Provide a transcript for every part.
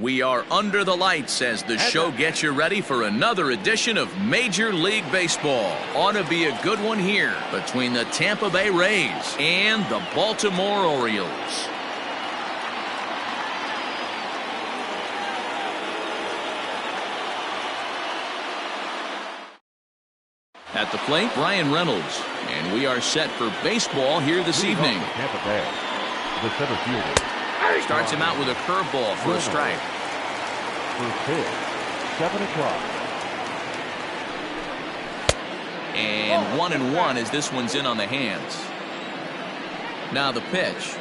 We are under the lights as the show gets you ready for another edition of Major League Baseball. Ought to be a good one here between the Tampa Bay Rays and the Baltimore Orioles. At the plate, Bryan Reynolds. And we are set for baseball here this evening. Tampa Bay, the center fielder. Starts him out with a curveball for a strike. First pitch, 7 o'clock. And 1-1 as this one's in on the hands. Now the pitch.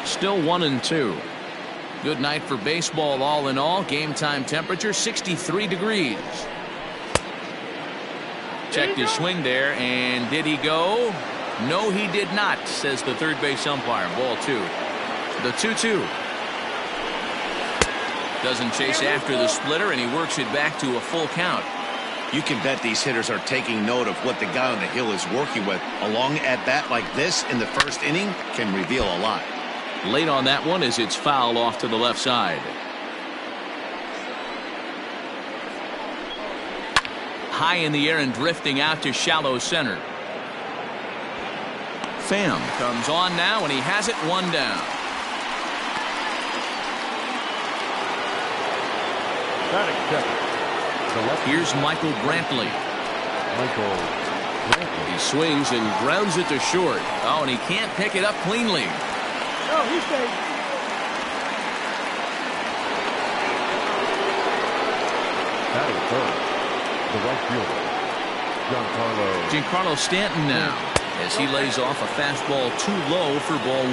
Still 1-2. Good night for baseball all in all. Game time temperature 63 degrees. Checked his swing there, and did he go? No, he did not, says the third base umpire. Ball 2. The 2-2. Doesn't chase after the splitter, and he works it back to a full count. You can bet these hitters are taking note of what the guy on the hill is working with. A long at-bat like this in the first inning can reveal a lot. Late on that one as it's fouled off to the left side. High in the air and drifting out to shallow center. Pham comes on now, and he has it one down. Here's Michael Brantley. He swings and grounds it to short. Oh, and he can't pick it up cleanly. No, he stayed. Batting third, the right fielder, Giancarlo Stanton now, as he lays off a fastball too low for ball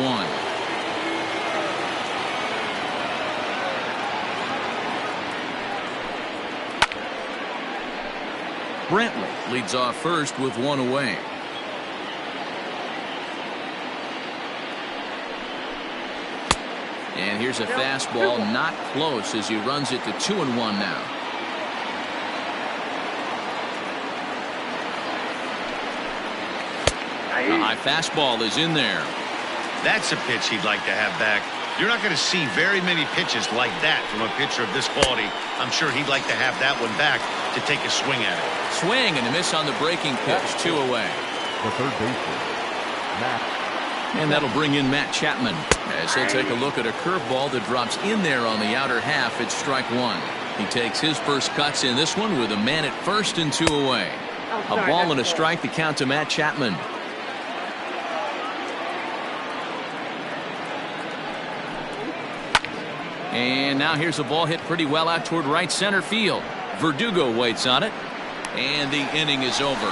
1. Brantley leads off first with 1 away. And here's a fastball not close as he runs it to 2-1 now. A high fastball is in there. That's a pitch he'd like to have back. You're not going to see very many pitches like that from a pitcher of this quality. I'm sure he'd like to have that one back to take a swing at it. Swing and a miss on the breaking pitch. 2 away. the third baseman, Matt. And that'll bring in Matt Chapman as he'll take a look at a curveball that drops in there on the outer half. It's strike 1. He takes his first cuts in this one with a man at first and 2 away. A ball and a strike to count to Matt Chapman. And now here's a ball hit pretty well out toward right center field. Verdugo waits on it, and the inning is over.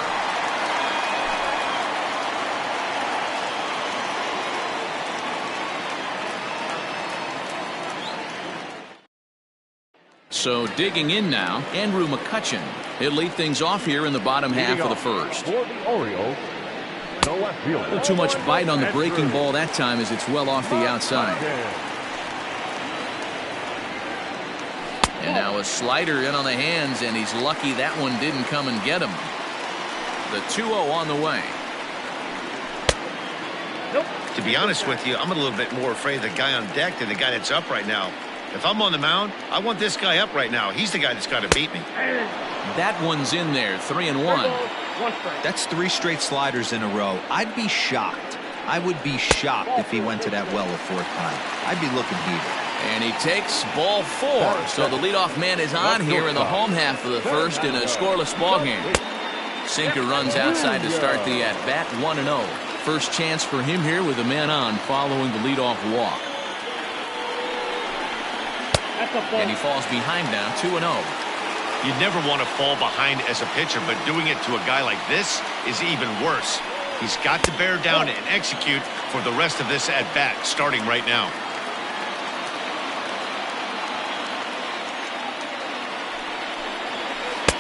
So digging in now, Andrew McCutchen. He'll lead things off here in the bottom half of the first. For the Orioles, the left fielder. A little too much bite on the breaking ball that time as it's well off the outside. And now a slider in on the hands, and he's lucky that one didn't come and get him. The 2-0 on the way. To be honest with you, I'm a little bit more afraid of the guy on deck than the guy that's up right now. If I'm on the mound, I want this guy up right now. He's the guy that's got to beat me. That one's in there, 3-1. That's 3 straight sliders in a row. I'd be shocked. I would be shocked if he went to that well a 4th time. I'd be looking heated. And he takes ball 4. So the leadoff man is on here in the home half of the first in a scoreless ballgame. Sinker runs outside to start the at-bat, 1-0. First chance for him here with a man on following the leadoff walk. And he falls behind now, 2-0. You'd never want to fall behind as a pitcher, but doing it to a guy like this is even worse. He's got to bear down and execute for the rest of this at-bat, starting right now.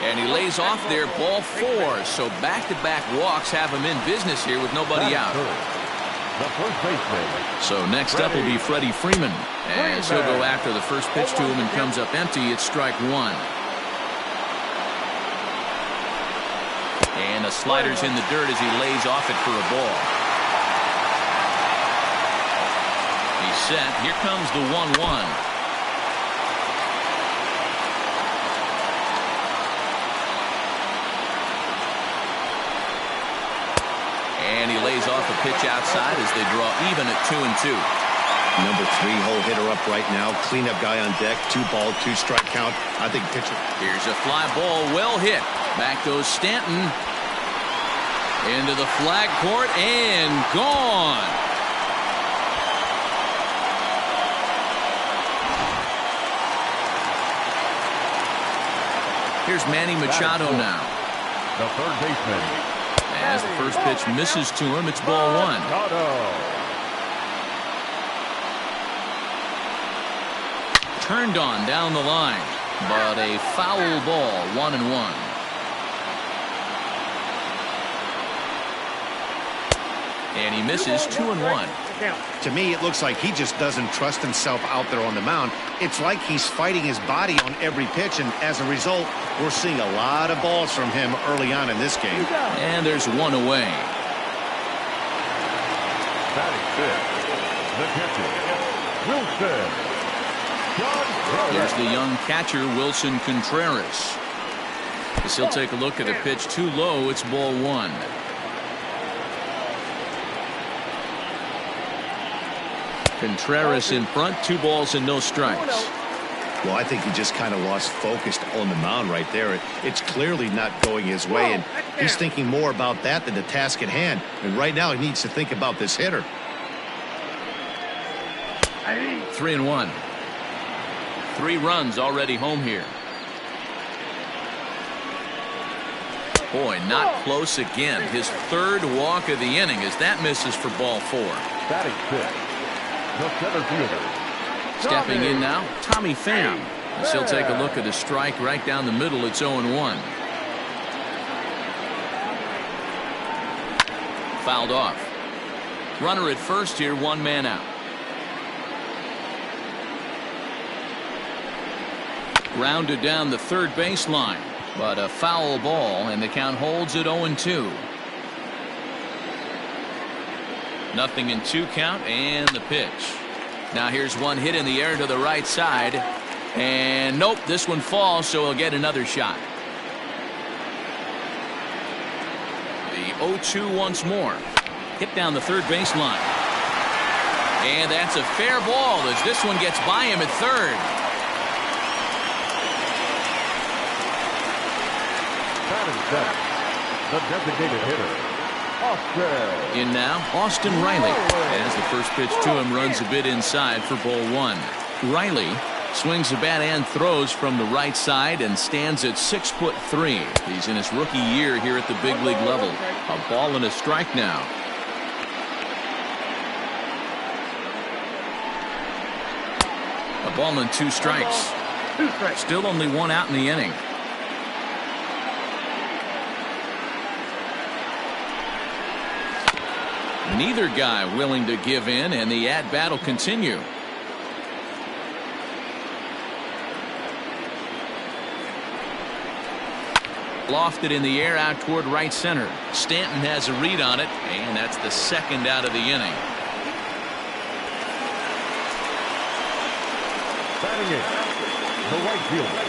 And he lays off there, ball 4. So back-to-back walks have him in business here with nobody out. The first baseman. So next up will be Freddie Freeman. As he'll go after the first pitch to him and comes up empty. It's strike 1. And Slider's in the dirt as he lays off it for a ball. He's set. Here comes the 1-1. And he lays off a pitch outside as they draw even at 2-2. Number 3 hole hitter up right now. Cleanup guy on deck. 2-ball, 2-strike count. I think pitcher. Here's a fly ball, well hit. Back goes Stanton. Into the flag court and gone. Here's Manny Machado now. The third baseman. As the first pitch misses to him, it's ball 1. Turned on down the line, but a foul ball, 1-1. And he misses 2-1. To me, it looks like he just doesn't trust himself out there on the mound. It's like he's fighting his body on every pitch, and as a result, we're seeing a lot of balls from him early on in this game. And there's one away. Batting fifth, the catcher, Wilson. Here's the young catcher, Wilson Contreras. As he'll take a look at a pitch too low, it's ball 1. Contreras in front, 2 balls and no strikes. Well, I think he just kind of lost focus on the mound right there. It's clearly not going his way, and he's thinking more about that than the task at hand. And right now, he needs to think about this hitter. 3-1. 3 runs already home here. Boy, not close again. His 3rd walk of the inning as that misses for ball 4. Batting fifth, the center fielder. Stepping in now, Tommy Pham. As he'll take a look at a strike right down the middle. It's 0-1. Fouled off. Runner at first here, 1 man out. Grounded down the third baseline, but a foul ball, and the count holds at 0-2. Nothing in 2 count, and the pitch. Now here's one hit in the air to the right side, and nope, this one falls, so he'll get another shot. The 0-2 once more. Hit down the third baseline. And that's a fair ball as this one gets by him at third. Batting seventh, the designated hitter, Austin. In now, Austin Riley. As the first pitch to him runs a bit inside for ball 1. Riley swings the bat and throws from the right side and stands at 6'3". He's in his rookie year here at the big league level. A ball and a strike now. A ball and 2 strikes. Still only 1 out in the inning. Neither guy willing to give in, and the at-bat will continue. Lofted in the air out toward right center. Stanton has a read on it, and that's the 2nd out of the inning. Batting eighth, the right fielder,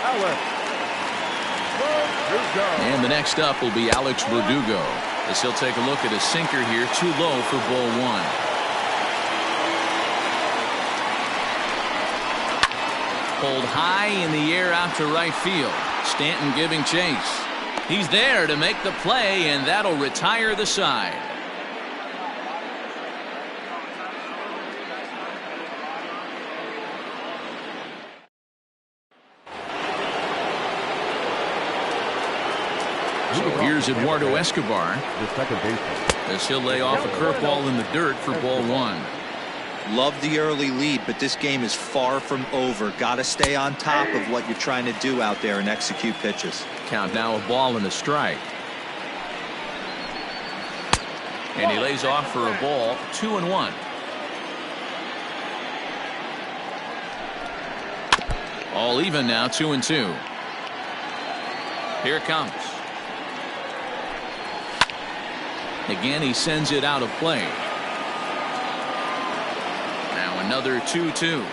Alex Verdugo. And the next up will be Alex Verdugo, as he'll take a look at a sinker here, too low for ball 1. Pulled high in the air out to right field. Stanton giving chase. He's there to make the play, and that'll retire the side. So here's Eduardo Escobar, The second baseman. as he'll lay off a curveball in the dirt for ball 1. Love the early lead, but this game is far from over. Got to stay on top of what you're trying to do out there and execute pitches. Count now a ball and a strike. And he lays off for a ball, 2-1. All even now, 2-2. Here it comes. Again, he sends it out of play. Now another 2-2.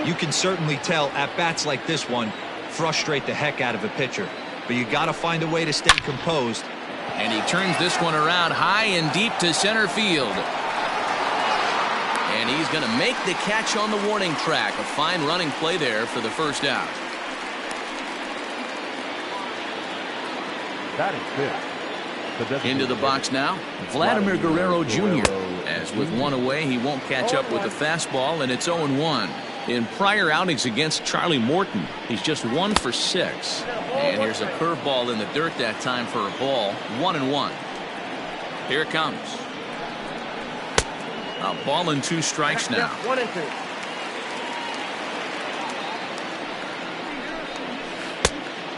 You can certainly tell at-bats like this one frustrate the heck out of a pitcher. But you got to find a way to stay composed. And he turns this one around high and deep to center field. And he's going to make the catch on the warning track. A fine running play there for the first out. That is good. Into the box now, Vladimir Guerrero Jr. As with one away, he won't catch up with the fastball, and it's 0-1. In prior outings against Charlie Morton, he's just 1 for 6. And here's a curveball in the dirt that time for a ball. 1-1. Here it comes. A ball and 2 strikes now. 1-2.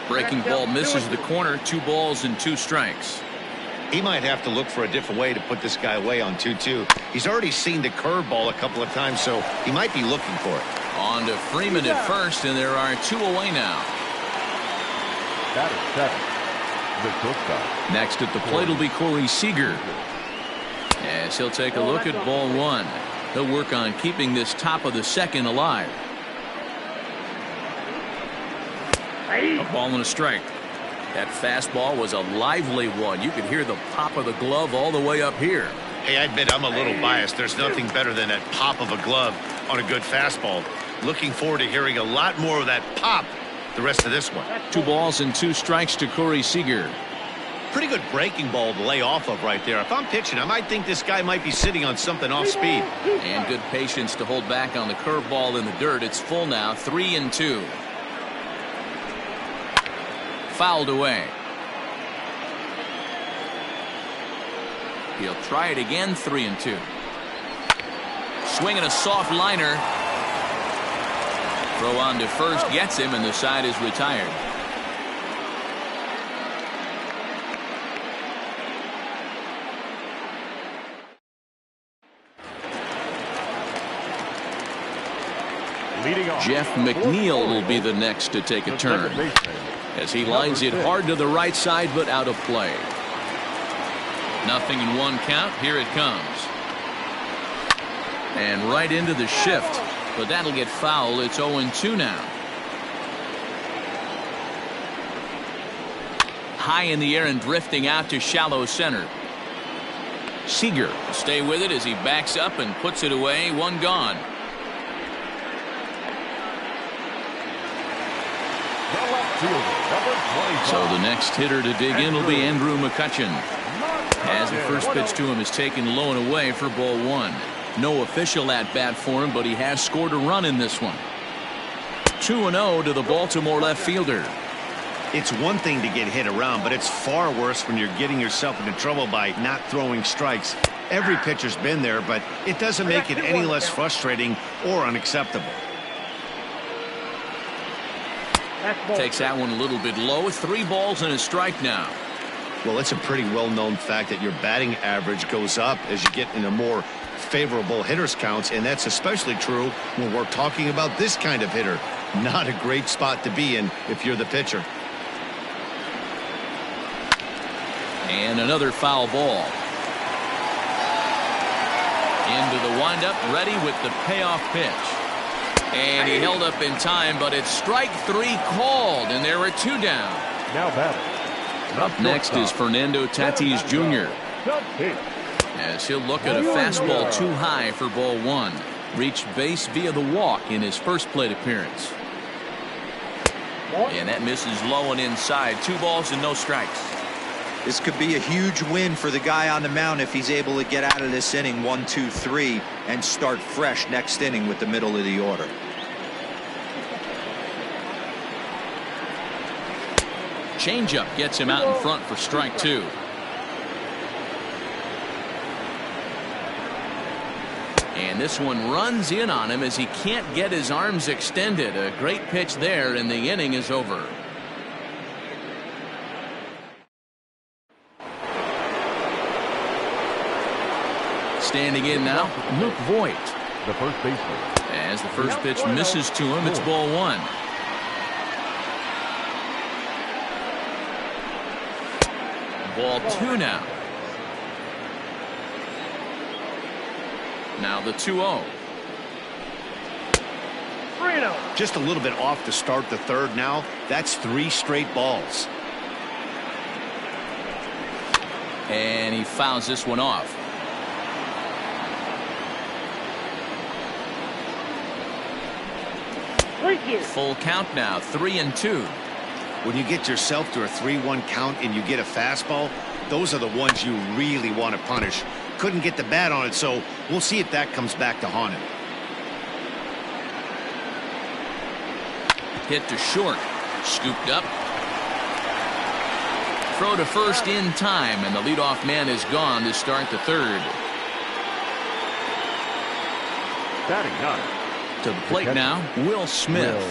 Breaking ball misses the corner. 2 balls and 2 strikes. He might have to look for a different way to put this guy away on 2-2. He's already seen the curveball a couple of times, so he might be looking for it. On to Freeman at first, and there are 2 away now. That is 7. The shortstop. Next at the plate will be Corey Seager. As he'll take a look at ball 1. He'll work on keeping this top of the second alive. A ball and a strike. That fastball was a lively one. You could hear the pop of the glove all the way up here. Hey, I admit I'm a little biased. There's nothing better than that pop of a glove on a good fastball. Looking forward to hearing a lot more of that pop the rest of this one. 2 balls and 2 strikes to Corey Seager. Pretty good breaking ball to lay off of right there. If I'm pitching, I might think this guy might be sitting on something off speed. And good patience to hold back on the curveball in the dirt. It's full now, 3-2. Fouled away. He'll try it again, 3-2. Swinging a soft liner. Throw on to first gets him, and the side is retired. Leading off. Jeff McNeil will be the next to take a turn as he lines it hard to the right side, but out of play. 0-1 count. Here it comes. And right into the shift, but that'll get foul. It's 0-2 now. High in the air and drifting out to shallow center. Seager will stay with it as he backs up and puts it away. 1 gone. So the next hitter to dig in will be Andrew McCutchen, as the first pitch to him is taken low and away for ball 1. No official at bat for him, but he has scored a run in this one. 2-0 to the Baltimore left fielder. It's one thing to get hit around, but it's far worse when you're getting yourself into trouble by not throwing strikes. Every pitcher's been there, but it doesn't make it any less frustrating or unacceptable. Takes that one a little bit low. 3 balls and a strike now. Well, it's a pretty well-known fact that your batting average goes up as you get into more favorable hitters counts, and that's especially true when we're talking about this kind of hitter. Not a great spot to be in if you're the pitcher. And another foul ball. Into the windup, ready with the payoff pitch. And he held up in time, but it's strike 3 called, and there are 2 down. Now batting. Up next is Fernando Tatis Jr. as he'll look at a fastball too high for ball 1. Reached base via the walk in his first plate appearance. And that misses low and inside. 2 balls and no strikes. This could be a huge win for the guy on the mound if he's able to get out of this inning 1, 2, 3 and start fresh next inning with the middle of the order. Changeup gets him out in front for strike 2. And this one runs in on him as he can't get his arms extended. A great pitch there, and the inning is over. Standing in now, Luke Voigt. the first baseman. As the first pitch misses to him, it's ball one. Ball two now. Now the 2-0. Just a little bit off to start the third now. That's 3 straight balls. And he fouls this one off. Full count now, 3-2. When you get yourself to a 3-1 count and you get a fastball, those are the ones you really want to punish. Couldn't get the bat on it, so we'll see if that comes back to haunt him. Hit to short. Scooped up. Throw to first in time, and the leadoff man is gone to start the third. Batting 9. To the plate now, Will Smith.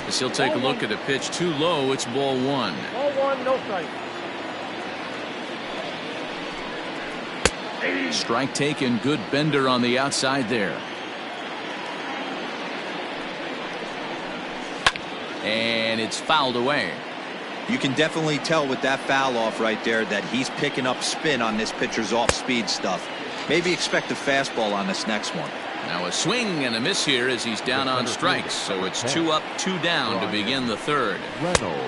As he'll take a look at the pitch too low, it's ball one. Ball one, no strike. Strike taken, good bender on the outside there. And it's fouled away. You can definitely tell with that foul off right there that he's picking up spin on this pitcher's off-speed stuff. Maybe expect a fastball on this next one. Now a swing and a miss here as he's down on strikes. So it's 2 up, 2 down to begin the third.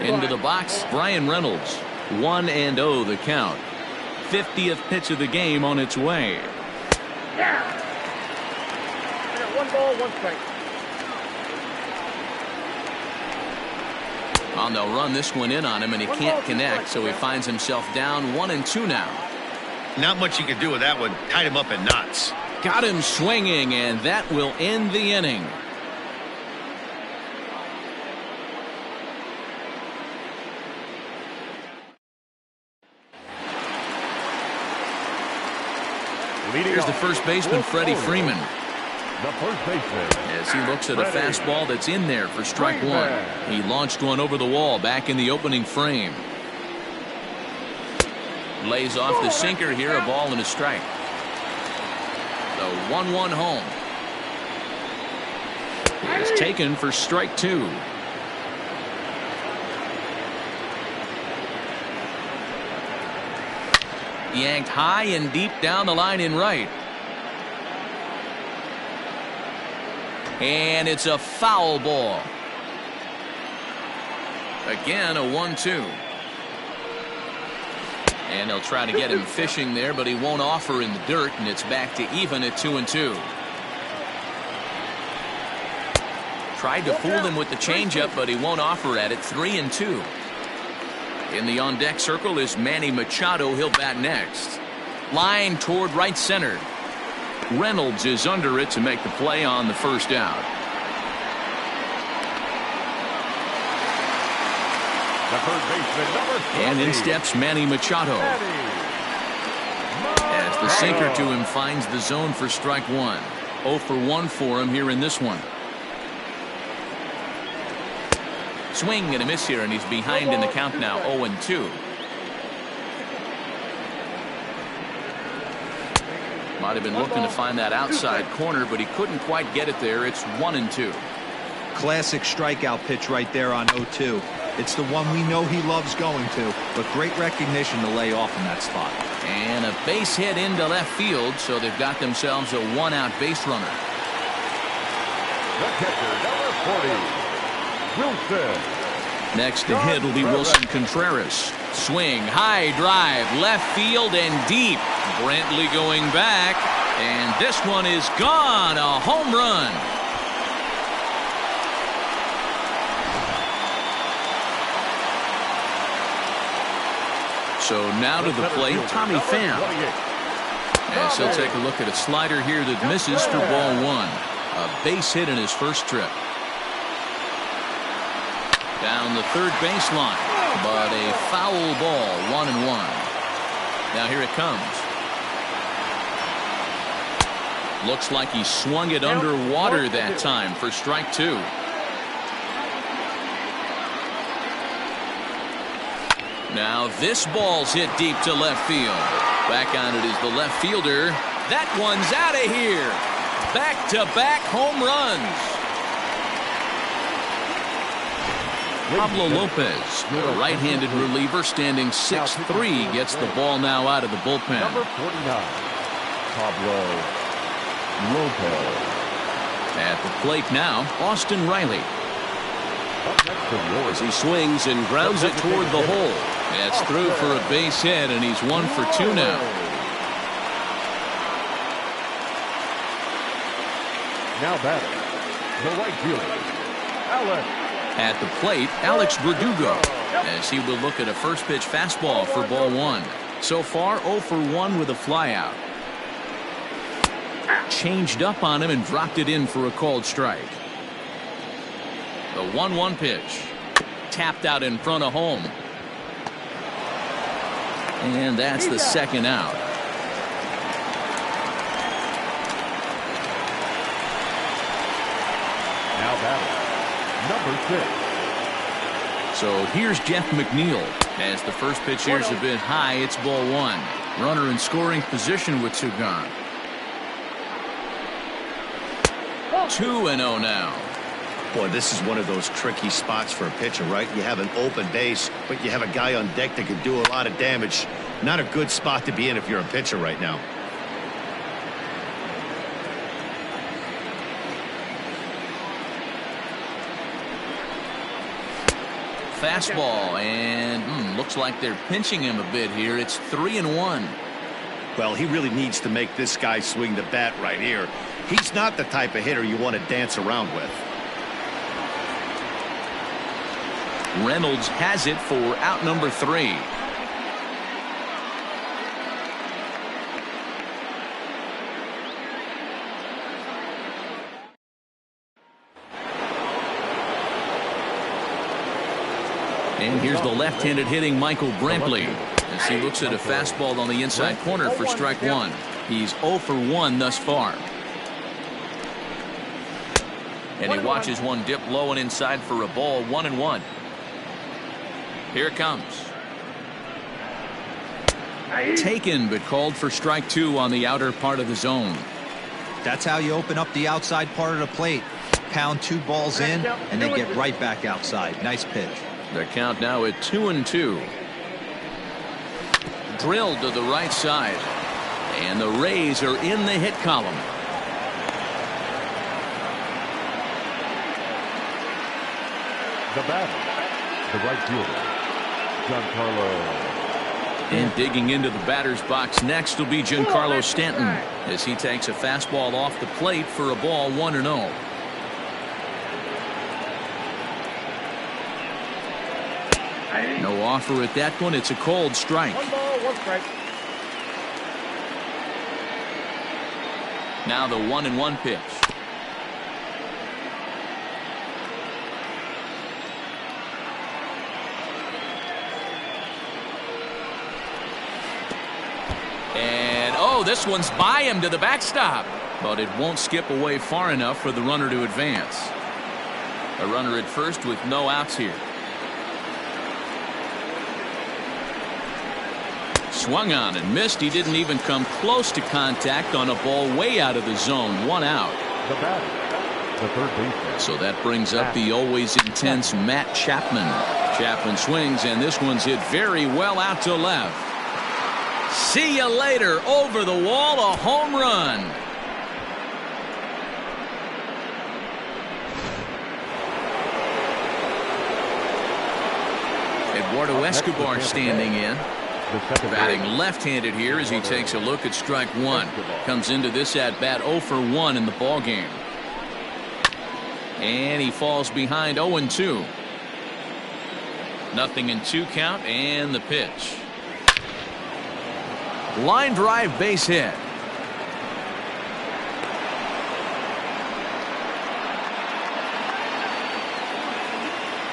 Into the box, Bryan Reynolds. 1-0 the count. 50th pitch of the game on its way. Yeah. I got 1 ball, 1 strike. Well, they'll run this one in on him, and he can't connect, so he finds himself down 1-2 now. Not much you can do with that one. Tied him up in knots. Got him swinging, and that will end the inning. Here's the first baseman, Freddie Freeman. The first baseman. As he looks at a fastball that's in there for strike one. He launched one over the wall back in the opening frame. Lays off the sinker here, a ball and a strike. The 1-1 home. Is taken for strike two. Yanked high and deep down the line in right. And it's a foul ball. Again, a 1-2. And they'll try to get him fishing there, but he won't offer in the dirt, and it's back to even at 2-2. Tried to fool him with the changeup, but he won't offer at it. 3-2. In the on-deck circle is Manny Machado. He'll bat next. Line toward right center. Reynolds is under it to make the play on the first out. The third baseman, number 30. And in steps Manny Machado. As the sinker to him finds the zone for strike one. 0 for 1 for him here in this one. Swing and a miss here, and he's behind in the count now, 0-2. Might have been looking to find that outside corner, but he couldn't quite get it there. It's 1-2. Classic strikeout pitch right there on 0-2. It's the one we know he loves going to, but great recognition to lay off in that spot. And a base hit into left field, so they've got themselves a 1-out base runner. The catcher, number 40. Wilson. Next to hit will be Wilson Contreras. Swing, high drive, left field and deep. Brantley going back, and this one is gone. A home run. So now to the plate, Tommy Pham. As he'll take a look at a slider here that misses for ball one. A base hit in his first trip. Down the third baseline, but a foul ball, 1-1. Now here it comes. Looks like he swung it underwater that time for strike two. Now this ball's hit deep to left field. Back on it is the left fielder. That one's out of here. Back-to-back home runs. Pablo Lopez, the right-handed reliever, standing 6'3", gets the ball now out of the bullpen. Number 49, Pablo Lopez. At the plate now, Austin Riley. Up next for the As he swings and grounds it toward the hole. That's through for a base hit, and he's 1 for 2 now. Now batting, the right fielder, Alex. At the plate, Alex Verdugo, as he will look at a first pitch fastball for ball 1. So far, 0 for 1 with a flyout. Changed up on him and dropped it in for a called strike. The 1-1 pitch. Tapped out in front of home. And that's the second out. Now batting, number 6. So here's Jeff McNeil. As the first pitch here's a bit high, it's ball 1. Runner in scoring position with 2 gone. 2-0 now. Boy, this is one of those tricky spots for a pitcher, right? You have an open base, but you have a guy on deck that can do a lot of damage. Not a good spot to be in if you're a pitcher right now. Fastball, and looks like they're pinching him a bit here. It's 3-1. Well, he really needs to make this guy swing the bat right here. He's not the type of hitter you want to dance around with. Reynolds has it for out number 3. And here's the left-handed hitting Michael Brantley as he looks at a fastball on the inside corner for strike 1. He's 0 for 1 thus far. And he watches one dip low and inside for a ball. 1-1. Here it comes. Taken, but called for strike 2 on the outer part of the zone. That's how you open up the outside part of the plate. Pound 2 balls in, and they get right back outside. Nice pitch. The count now at 2-2. Drilled to the right side. And the Rays are in the hit column. The batter, the right fielder, Giancarlo. And digging into the batter's box next will be Giancarlo Stanton as he takes a fastball off the plate for a ball. 1-0. No offer at that one. It's a cold strike. 1 ball, 1 strike. Now the 1-1 pitch. And this one's by him to the backstop, but it won't skip away far enough for the runner to advance. A runner at first with no outs here. Swung on and missed. He didn't even come close to contact on a ball way out of the zone. 1 out. The batter, the third baseman. So that brings up the always intense Matt Chapman. Chapman swings, and this one's hit very well out to left. See you later. Over the wall, a home run. Eduardo Escobar standing in. Batting left-handed here as he takes a look at strike 1. Comes into this at bat 0 for 1 in the ball game. And he falls behind 0-2. 0-2 count, and the pitch. Line drive, base hit.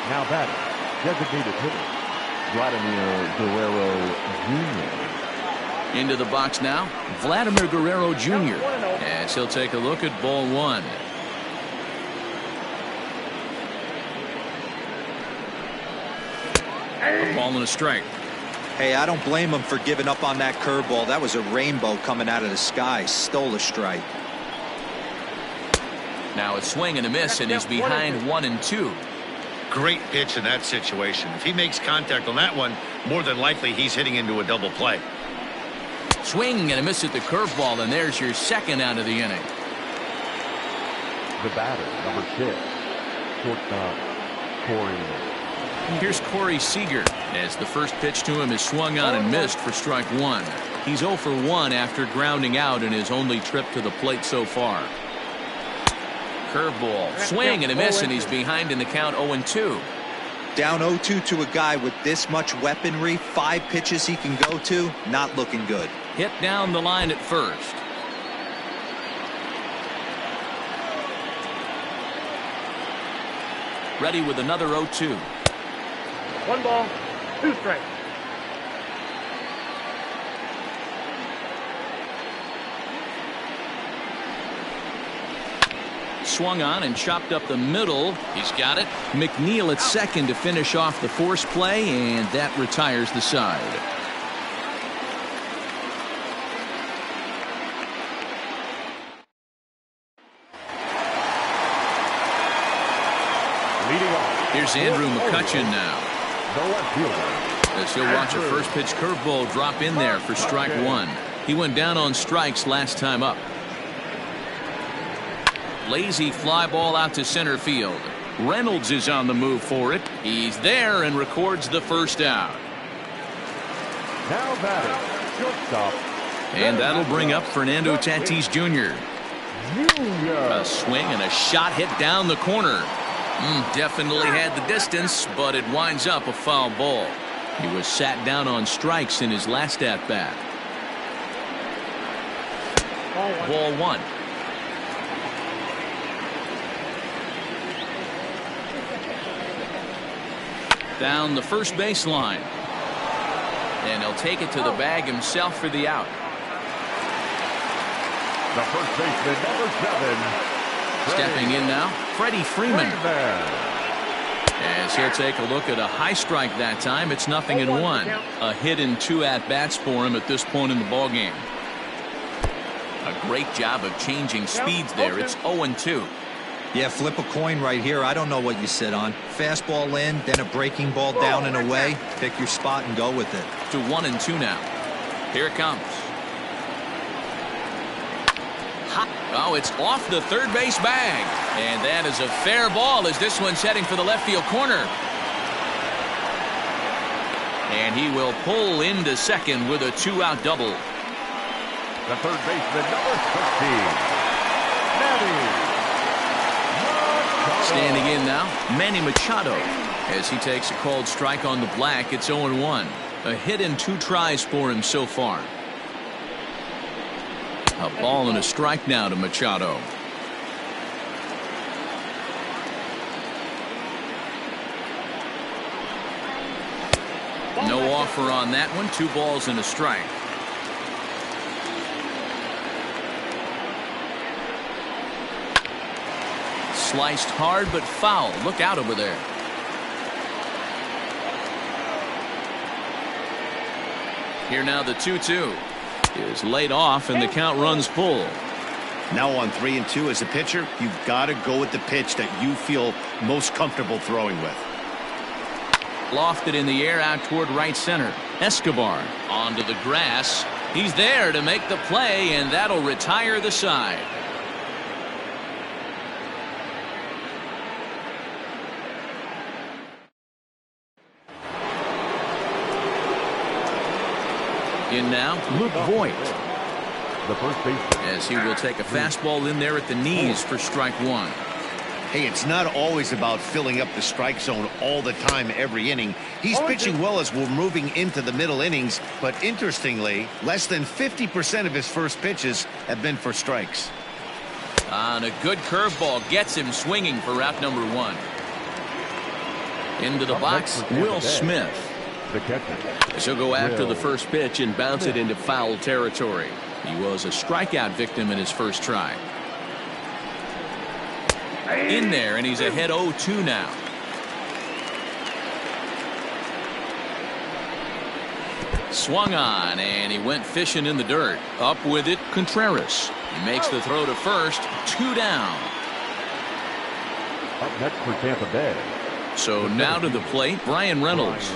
Now batting, designated hitter, Vladimir Guerrero Jr. Into the box now, Vladimir Guerrero Jr. As he'll take a look at ball 1. A ball and a strike. Hey, I don't blame him for giving up on that curveball. That was a rainbow coming out of the sky. Stole a strike. Now a swing and a miss, and he's behind 1-2. Great pitch in that situation. If he makes contact on that one, more than likely he's hitting into a double play. Swing and a miss at the curveball, and there's your second out of the inning. The batter, number 6, shortstop, Corey. Here's Corey Seager as the first pitch to him is swung on and missed for strike 1. He's 0 for 1 after grounding out in his only trip to the plate so far. Curveball, swing and a miss, and he's behind in the count 0-2. Down 0-2 to a guy with this much weaponry, 5 pitches he can go to, not looking good. Hit down the line at first. Ready with another 0-2. 1 ball, 2 strikes. Swung on and chopped up the middle. He's got it. McNeil at second to finish off the force play, and that retires the side. Here's Andrew McCutchen now. The left fielder. As he'll watch a first pitch curveball drop in there for strike 1. He went down on strikes last time up. Lazy fly ball out to center field. Reynolds is on the move for it. He's there and records the first out. Now batting, shortstop. And that'll bring up Fernando Tatis Jr. A swing and a shot hit down the corner. Definitely had the distance, but it winds up a foul ball. He was sat down on strikes in his last at-bat. Ball 1. Down the first baseline. And he'll take it to the bag himself for the out. The first baseman, number 7. Stepping in now, Freddie Freeman. As he'll take a look at a high strike that time. It's 0-1. A hit in 2 at-bats for him at this point in the ballgame. A great job of changing speeds there. It's 0-2. Yeah, flip a coin right here. I don't know what you sit on. Fastball in, then a breaking ball down and away. Pick your spot and go with it. To 1-2 now. Here it comes. Oh, it's off the third base bag. And that is a fair ball as this one's heading for the left field corner. And he will pull into second with a 2-out double. The third baseman, number 15. Standing in now, Manny Machado. As he takes a called strike on the black, it's 0-1. A hit in 2 tries for him so far. A ball and a strike now to Machado. No offer on that one. 2 balls and a strike. Sliced hard but foul. Look out over there. Here now the 2-2 is laid off and the count runs full. Now on 3-2 as a pitcher, you've got to go with the pitch that you feel most comfortable throwing with. Lofted in the air out toward right center. Escobar onto the grass. He's there to make the play, and that'll retire the side. In now, Luke Voigt. The first baseman. As he will take a fastball in there at the knees for strike 1. Hey, it's not always about filling up the strike zone all the time every inning. He's pitching well as we're moving into the middle innings, but interestingly, less than 50% of his first pitches have been for strikes. On a good curveball gets him swinging for route number 1. Into the box, Will Smith. The catcher. She'll go after the first pitch and bounce it into foul territory. He was a strikeout victim in his first try. In there, and he's ahead 0-2 now. Swung on, and he went fishing in the dirt. Up with it, Contreras. He makes the throw to first. 2 down. Up next for Tampa Bay. So now to the plate, Brian Reynolds.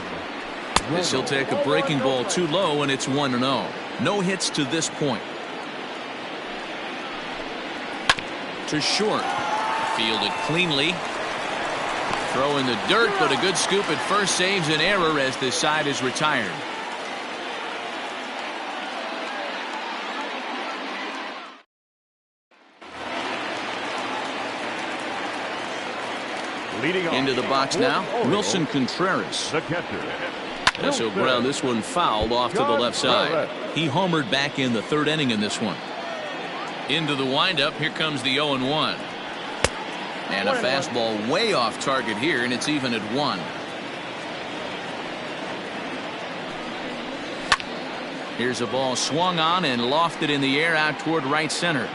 This he'll take a breaking ball too low, and it's 1-0. No hits to this point. To short. Fielded cleanly. Throw in the dirt, but a good scoop at first saves an error as this side is retired. Leading Into the box now, Wilson Contreras. The catcher. As he'll ground this one fouled off to the left side. He homered back in the third inning in this one. Into the windup, here comes the 0-1. And a fastball way off target here, and it's even at 1. Here's a ball swung on and lofted in the air out toward right center.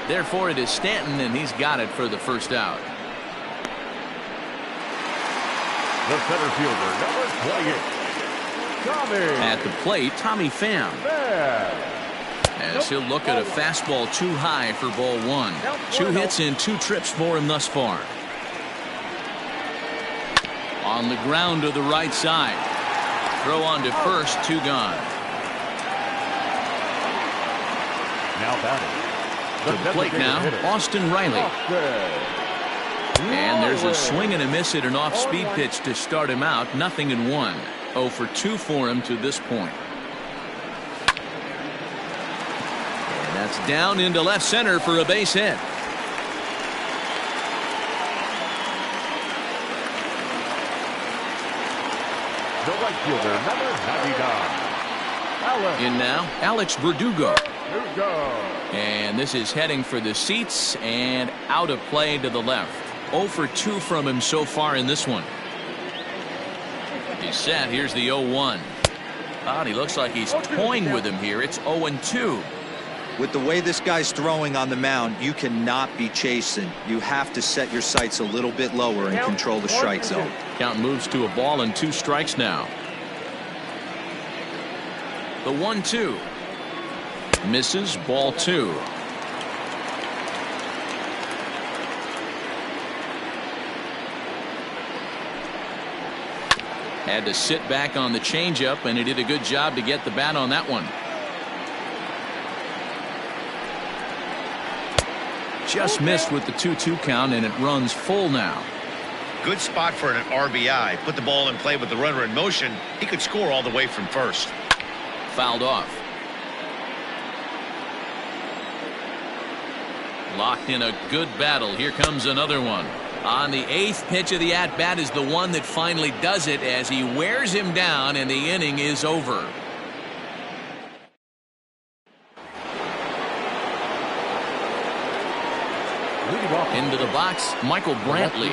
Therefore, it is Stanton, and he's got it for the first out. The center fielder, number 28. Tommy. At the plate, Tommy Pham. There. As he'll look at a fastball too high for ball 1. 2 hits and 2 trips for him thus far. On the ground to the right side. Throw on to first, 2 gone. Now batting. To the plate now, Austin Riley. And there's a swing and a miss at an off-speed pitch to start him out. 0-1. 0 for 2 for him to this point. And that's down into left center for a base hit. The right fielder, number 99. In now, Alex Verdugo. Verdugo. And this is heading for the seats and out of play to the left. 0 for 2 from him so far in this one. He's set. Here's the 0-1. He looks like he's toying with him here. It's 0-2. With the way this guy's throwing on the mound, you cannot be chasing. You have to set your sights a little bit lower and control the strike zone. Count moves to a ball and 2 strikes now. The 1-2. Misses, ball 2. Had to sit back on the changeup, and he did a good job to get the bat on that one. Just missed with the 2-2 count, and it runs full now. Good spot for an RBI. Put the ball in play with the runner in motion. He could score all the way from first. Fouled off. Locked in a good battle. Here comes another one. On the 8th pitch of the at-bat is the one that finally does it as he wears him down, and the inning is over. Into the box, Michael Brantley.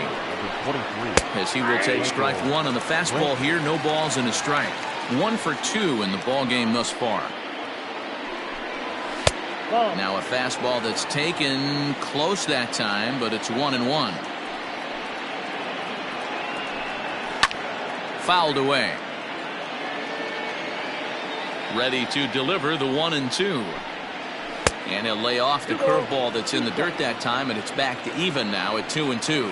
As he will take strike 1 on the fastball here. No balls and a strike. 1 for 2 in the ball game thus far. Now a fastball that's taken close that time, but it's 1-1. Fouled away. Ready to deliver the 1-2. And he'll lay off the curveball that's in the dirt that time, and it's back to even now at 2-2.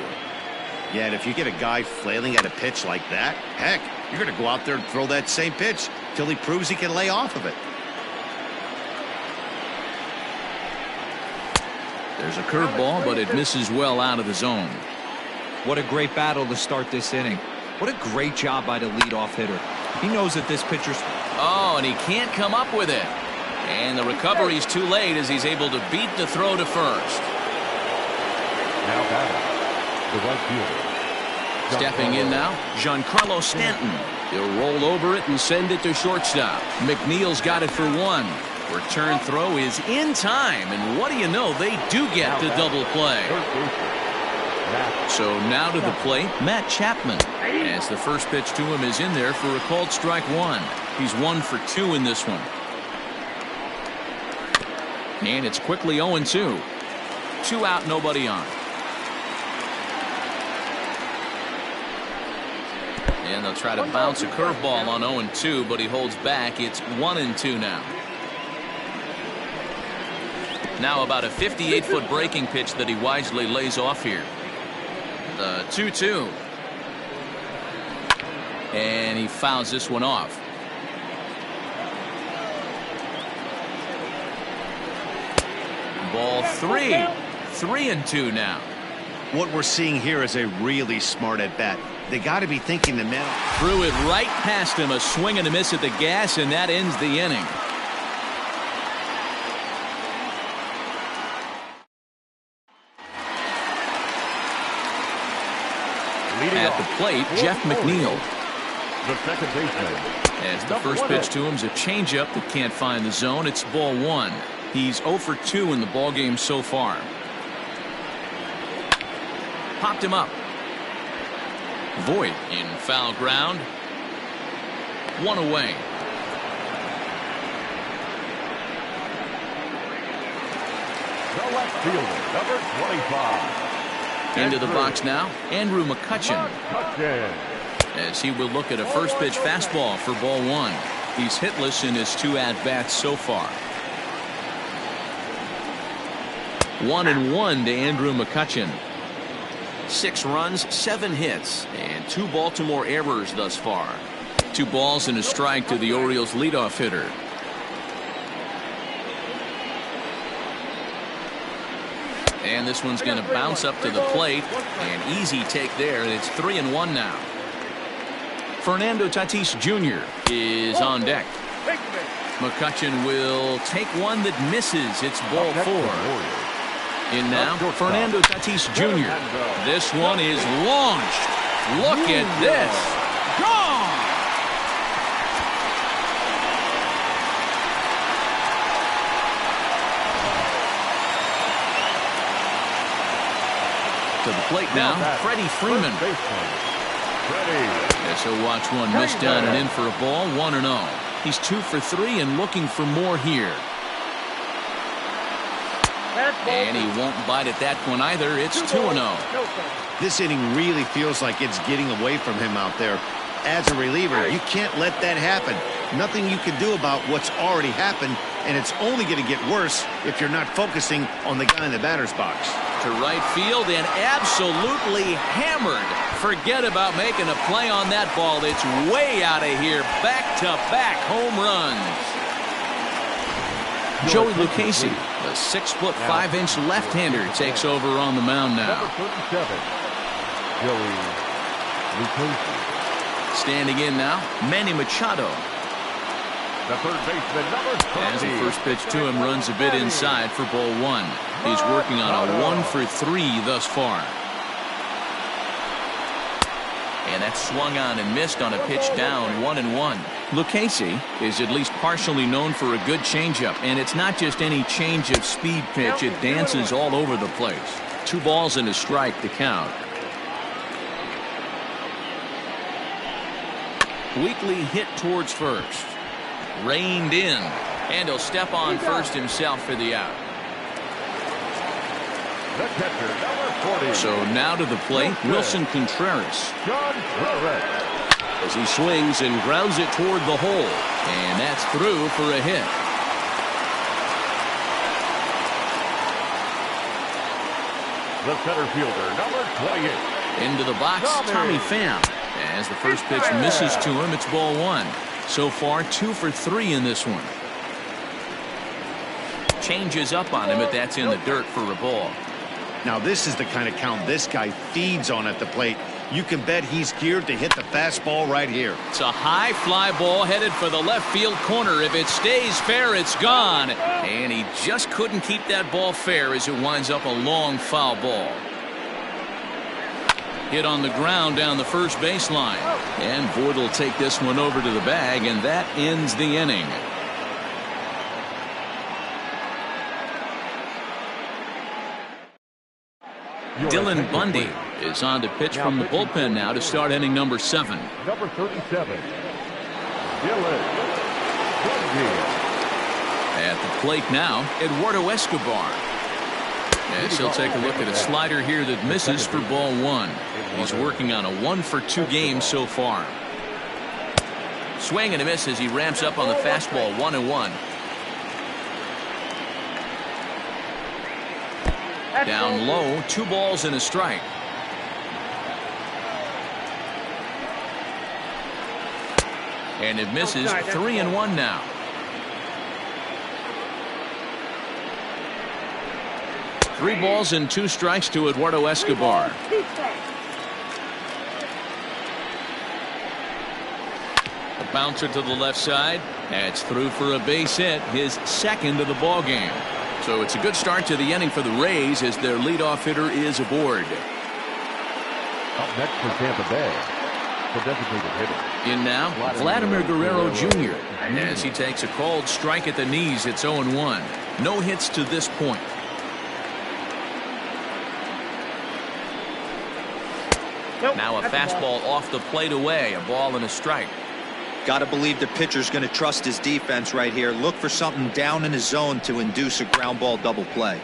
Yeah, and if you get a guy flailing at a pitch like that, heck, you're going to go out there and throw that same pitch till he proves he can lay off of it. There's a curveball, but it misses well out of the zone. What a great battle to start this inning. What a great job by the leadoff hitter. He knows that this pitcher's... Oh, and he can't come up with it. And the recovery's too late as he's able to beat the throw to first. Now batting. The right fielder. Stepping in now, Giancarlo Stanton. He'll roll over it and send it to shortstop. McNeil's got it for 1. Return throw is in time, and what do you know, they do get the double play. So now to the plate, Matt Chapman. As the first pitch to him is in there for a called strike 1. He's 1 for 2 in this one. And it's quickly 0-2. 2 out, nobody on. And they'll try to bounce a curveball on 0-2, but he holds back. It's 1-2 now. Now about a 58-foot breaking pitch that he wisely lays off here. The 2-2. And he fouls this one off. Ball 3. 3-2 now. What we're seeing here is a really smart at bat. They got to be thinking the man threw it right past him, a swing and a miss at the gas, and that ends the inning. At the plate, Jeff McNeil. The second baseman. As the first pitch to him is a changeup that can't find the zone. It's ball 1. He's 0 for 2 in the ballgame so far. Popped him up. Voit in foul ground. 1 away. The left fielder, number 25. Into the box now, Andrew McCutchen. As he will look at a first pitch fastball for ball 1. He's hitless in his 2 at-bats so far. 1-1 to Andrew McCutchen. 6 runs, 7 hits, and 2 Baltimore errors thus far. 2 balls and a strike to the Orioles leadoff hitter. And this one's going to bounce up to the plate. An easy take there, and it's 3-1 now. Fernando Tatis Jr. is on deck. McCutchen will take one that misses. It's ball 4. In now, Fernando Tatis Jr. This one is launched. Look at this. Gone! To the plate now, Freddie Freeman. Yes, he'll watch one miss down and in for a ball. 1-0. He's 2 for 3 and looking for more here. And he won't bite at that one either. It's 2-0. This inning really feels like it's getting away from him out there. As a reliever, you can't let that happen. Nothing you can do about what's already happened, and it's only going to get worse if you're not focusing on the guy in the batter's box. To right field and absolutely hammered. Forget about making a play on that ball. It's way out of here. Back-to-back home runs. Joey Lucchesi, the 6-foot 5-inch left-hander, takes over on the mound now. Number 37, Joey Lucchesi. Standing in now, Manny Machado. The third baseman, number 20. As the first pitch to him runs a bit inside for ball 1. He's working on a 1 for 3 thus far. And that's swung on and missed on a pitch down. 1-1. Lucchesi is at least partially known for a good changeup, and it's not just any change of speed pitch. It dances all over the place. 2 balls and a strike to count. Weekly hit towards first. Reined in, and he'll step on first himself for the out. The catcher, number 40. So now to the plate, Wilson Contreras. John Flores. As he swings and grounds it toward the hole. And that's through for a hit. The center fielder, number 28. Into the box, Tommy Pham. As the first pitch misses to him, it's ball 1. So far, 2 for 3 in this one. Changes up on him, but that's in the dirt for a ball. Now, this is the kind of count this guy feeds on at the plate. You can bet he's geared to hit the fastball right here. It's a high fly ball headed for the left field corner. If it stays fair, it's gone. And he just couldn't keep that ball fair as it winds up a long foul ball. Hit on the ground down the first baseline. And Voit will take this one over to the bag, and that ends the inning. Dylan Bundy is on to pitch from the bullpen now to start inning number 7. Number 37, Dylan Bundy. At the plate now, Eduardo Escobar. As he'll take a look at a slider here that misses for ball 1. He's working on a 1 for 2 game so far. Swing and a miss as he ramps up on the fastball. 1-1. Down low, 2 balls and a strike. And it misses. 3-1 now. Three balls and 2 strikes to Eduardo Escobar. A bouncer to the left side. That's through for a base hit, his second of the ball game. So it's a good start to the inning for the Rays as their leadoff hitter is aboard. Up next for Tampa Bay, the designated hitter. In now, Vladimir Guerrero Jr. as he takes a called strike at the knees. It's 0-1. No hits to this point. Now a fastball off the plate away. A ball and a strike. Got to believe the pitcher's going to trust his defense right here. Look for something down in his zone to induce a ground ball double play.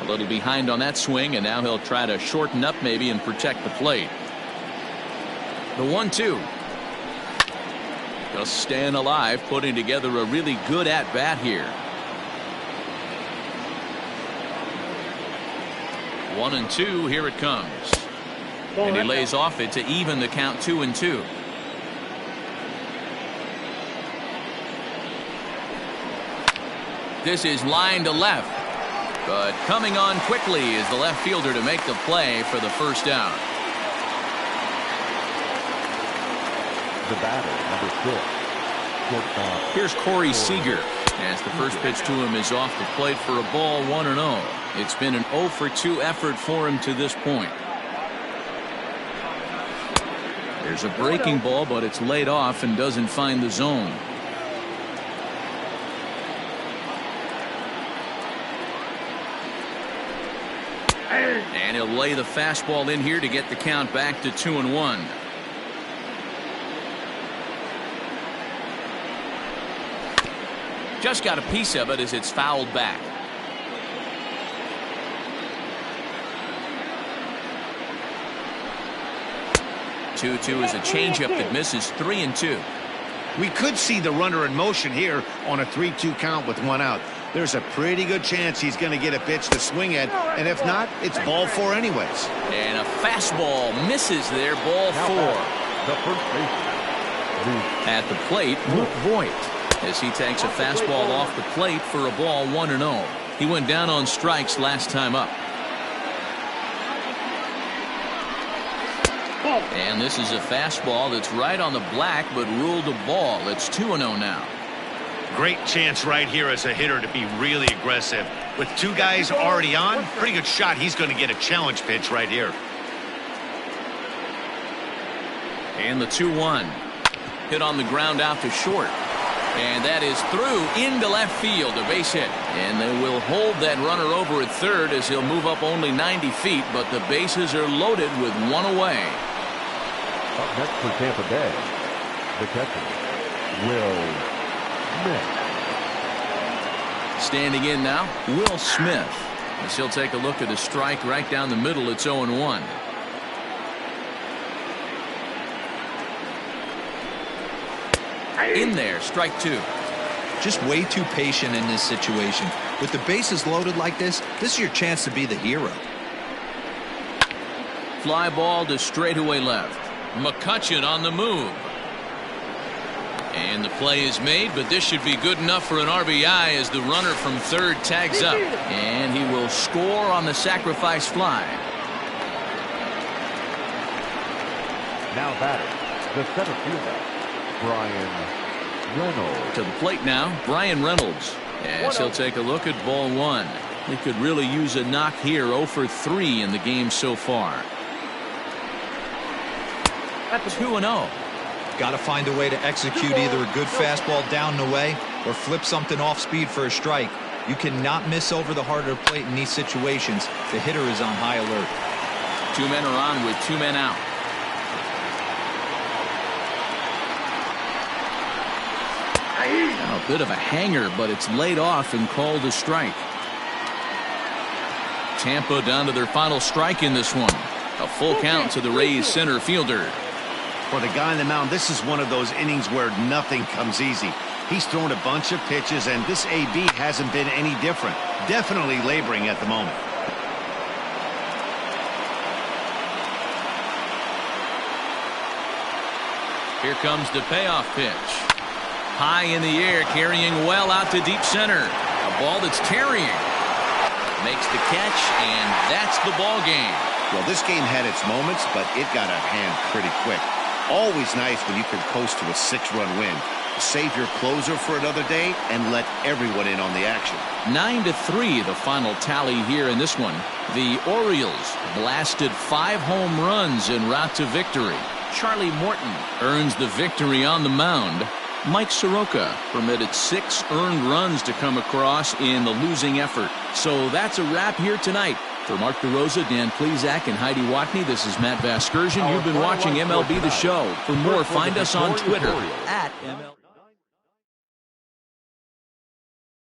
A little behind on that swing, and now he'll try to shorten up maybe and protect the plate. The 1-2. Just staying alive, putting together a really good at-bat here. 1-2. Here it comes. And he lays off it to even the count 2-2. This is line to left. But coming on quickly is the left fielder to make the play for the first down. The batter, number 6, shortstop. Here's Corey Seager as the first pitch to him is off the plate for a ball. 1-0. It's been an 0-for-2 effort for him to this point. There's a breaking ball, but it's laid off and doesn't find the zone. And he'll lay the fastball in here to get the count back to 2-1. Just got a piece of it as it's fouled back. 2-2 is a changeup that misses. 3-2. We could see the runner in motion here on a 3-2 count with 1 out. There's a pretty good chance he's going to get a pitch to swing at, and if not, it's ball 4 anyways. And a fastball misses there. Ball 4. The first baseman. At the plate, Luke Voigt, as he takes a fastball off the plate for a ball. 1-0. He went down on strikes last time up. And this is a fastball that's right on the black, but ruled a ball. It's 2-0 now. Great chance right here as a hitter to be really aggressive. With 2 guys already on, pretty good shot. He's going to get a challenge pitch right here. And the 2-1. Hit on the ground out to short. And that is through into left field, a base hit. And they will hold that runner over at third as he'll move up only 90 feet, but the bases are loaded with 1 away. Up next for Tampa Bay, the catcher, Will Smith. Standing in now, Will Smith. As he'll take a look at a strike right down the middle. It's 0-1. In there, strike 2. Just way too patient in this situation. With the bases loaded like this is your chance to be the hero. Fly ball to straightaway left. McCutchen on the move. And the play is made, but this should be good enough for an RBI as the runner from third tags up. And he will score on the sacrifice fly. Now batter, the center fielder, Brian Reynolds. To the plate now, Brian Reynolds. As he'll take a look at ball 1. He could really use a knock here. 0-for-3 in the game so far. 2-0. Got to find a way to execute either a good fastball down and away or flip something off speed for a strike. You cannot miss over the heart of the plate in these situations. The hitter is on high alert. 2 men are on with 2 men out. Now a bit of a hanger, but it's laid off and called a strike. Tampa down to their final strike in this one. A full count to the Rays center fielder. For the guy on the mound, this is one of those innings where nothing comes easy. He's thrown a bunch of pitches, and this AB hasn't been any different. Definitely laboring at the moment. Here comes the payoff pitch. High in the air, carrying well out to deep center. A ball that's carrying. Makes the catch, and that's the ball game. Well, this game had its moments, but it got out of hand pretty quick. Always nice when you can coast to a 6-run win. Save your closer for another day and let everyone in on the action. 9-3 the final tally here in this one. The Orioles blasted 5 home runs en route to victory. Charlie Morton earns the victory on the mound. Mike Soroka permitted 6 earned runs to come across in the losing effort. So that's a wrap here tonight. For Mark DeRosa, Dan Plesac, and Heidi Watney, this is Matt Vasgersian. You've been watching MLB The Show. For more, find us on Twitter @MLB.